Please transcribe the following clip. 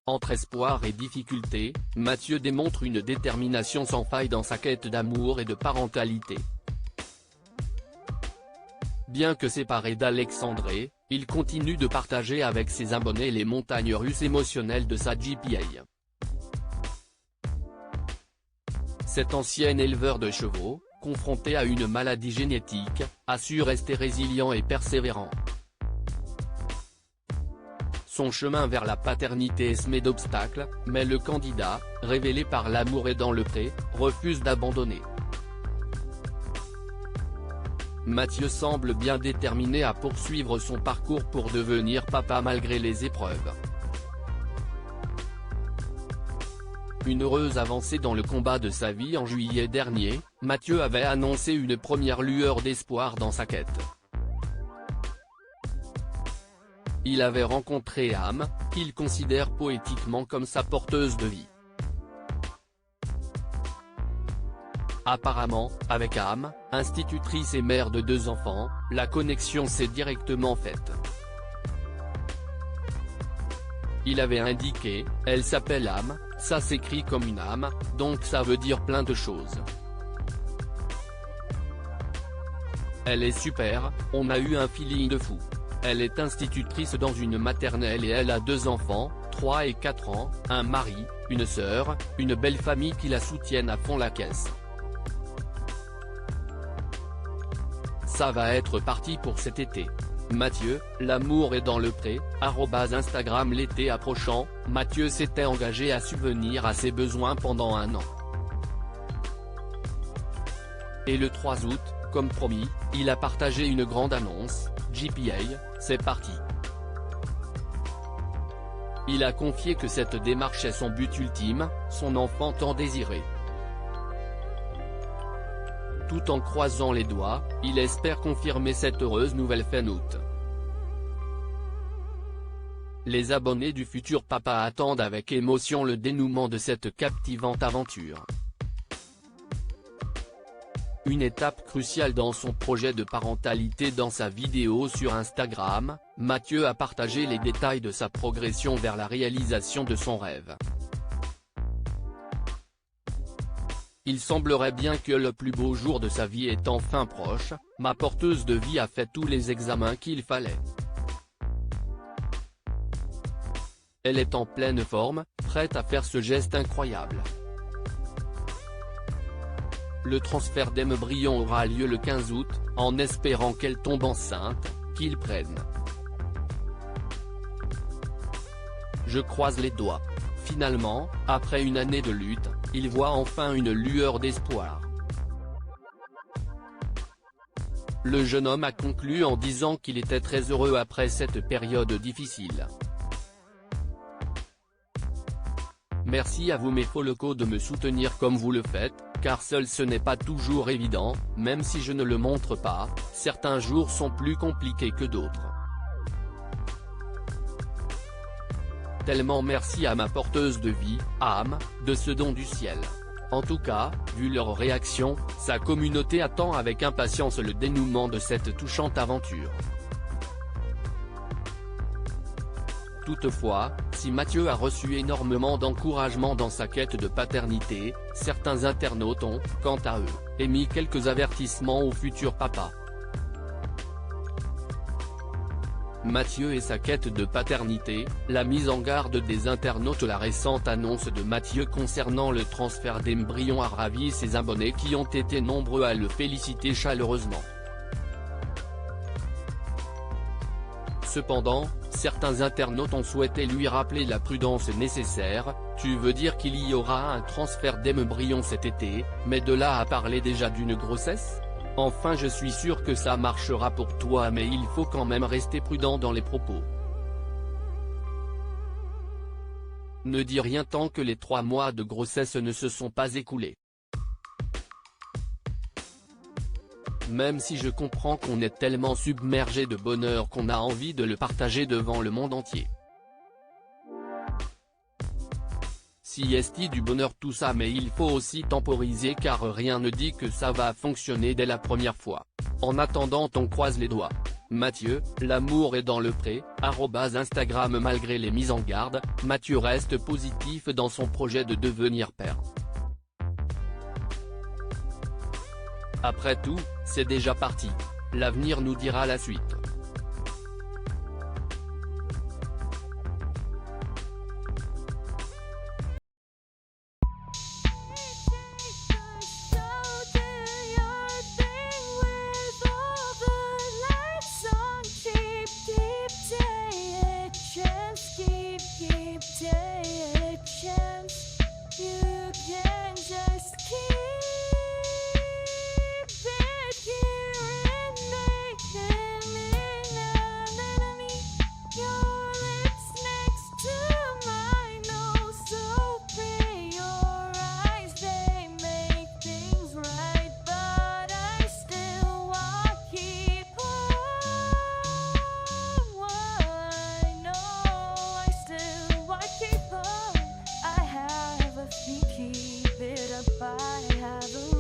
Entre espoir et difficulté, Mathieu démontre une détermination sans faille dans sa quête d'amour et de parentalité. Bien que séparé d'Alexandré, il continue de partager avec ses abonnés les montagnes russes émotionnelles de sa GPA. Cet ancien éleveur de chevaux, confronté à une maladie génétique, a su rester résilient et persévérant. Son chemin vers la paternité est semé d'obstacles, mais le candidat, révélé par l'amour et dans le pré, refuse d'abandonner. Mathieu semble bien déterminé à poursuivre son parcours pour devenir papa malgré les épreuves. Une heureuse avancée dans le combat de sa vie. En juillet dernier, Mathieu avait annoncé une première lueur d'espoir dans sa quête. Il avait rencontré Am, qu'il considère poétiquement comme sa porteuse de vie. Apparemment, avec Am, institutrice et mère de 2 enfants, la connexion s'est directement faite. Il avait indiqué, elle s'appelle Am, ça s'écrit comme une âme, donc ça veut dire plein de choses. Elle est super, on a eu un feeling de fou. Elle est institutrice dans une maternelle et elle a 2 enfants, 3 et 4 ans, un mari, une sœur, une belle famille qui la soutiennent à fond la caisse. Ça va être parti pour cet été. Mathieu, l'amour est dans le pré, @Instagram. L'été approchant, Mathieu s'était engagé à subvenir à ses besoins pendant 1 an. Et le 3 août, comme promis, il a partagé une grande annonce, GPA, c'est parti. Il a confié que cette démarche est son but ultime, son enfant tant désiré. Tout en croisant les doigts, il espère confirmer cette heureuse nouvelle fin août. Les abonnés du futur papa attendent avec émotion le dénouement de cette captivante aventure. Une étape cruciale dans son projet de parentalité. Dans sa vidéo sur Instagram, Mathieu a partagé les détails de sa progression vers la réalisation de son rêve. Il semblerait bien que le plus beau jour de sa vie est enfin proche, ma porteuse de vie a fait tous les examens qu'il fallait. Elle est en pleine forme, prête à faire ce geste incroyable. Le transfert d'embryon aura lieu le 15 août, en espérant qu'elle tombe enceinte, qu'il prenne. Je croise les doigts. Finalement, après une année de lutte, il voit enfin une lueur d'espoir. Le jeune homme a conclu en disant qu'il était très heureux après cette période difficile. Merci à vous mes folocos de me soutenir comme vous le faites, car seul ce n'est pas toujours évident, même si je ne le montre pas, certains jours sont plus compliqués que d'autres. Tellement merci à ma porteuse de vie, Am, de ce don du ciel. En tout cas, vu leur réaction, sa communauté attend avec impatience le dénouement de cette touchante aventure. Toutefois, si Mathieu a reçu énormément d'encouragement dans sa quête de paternité, certains internautes ont, quant à eux, émis quelques avertissements au futur papa. Mathieu et sa quête de paternité, la mise en garde des internautes. La récente annonce de Mathieu concernant le transfert d'embryon a ravi ses abonnés qui ont été nombreux à le féliciter chaleureusement. Cependant, certains internautes ont souhaité lui rappeler la prudence nécessaire. Tu veux dire qu'il y aura un transfert d'embryon cet été, mais de là à parler déjà d'une grossesse ? Enfin, je suis sûr que ça marchera pour toi, mais il faut quand même rester prudent dans les propos. Ne dis rien tant que les 3 mois de grossesse ne se sont pas écoulés. Même si je comprends qu'on est tellement submergé de bonheur qu'on a envie de le partager devant le monde entier. Si est du bonheur tout ça, mais il faut aussi temporiser car rien ne dit que ça va fonctionner dès la première fois. En attendant, on croise les doigts. Mathieu, l'amour est dans le pré, @Instagram. Malgré les mises en garde, Mathieu reste positif dans son projet de devenir père. Après tout, c'est déjà parti. L'avenir nous dira la suite. Keep it up, I have a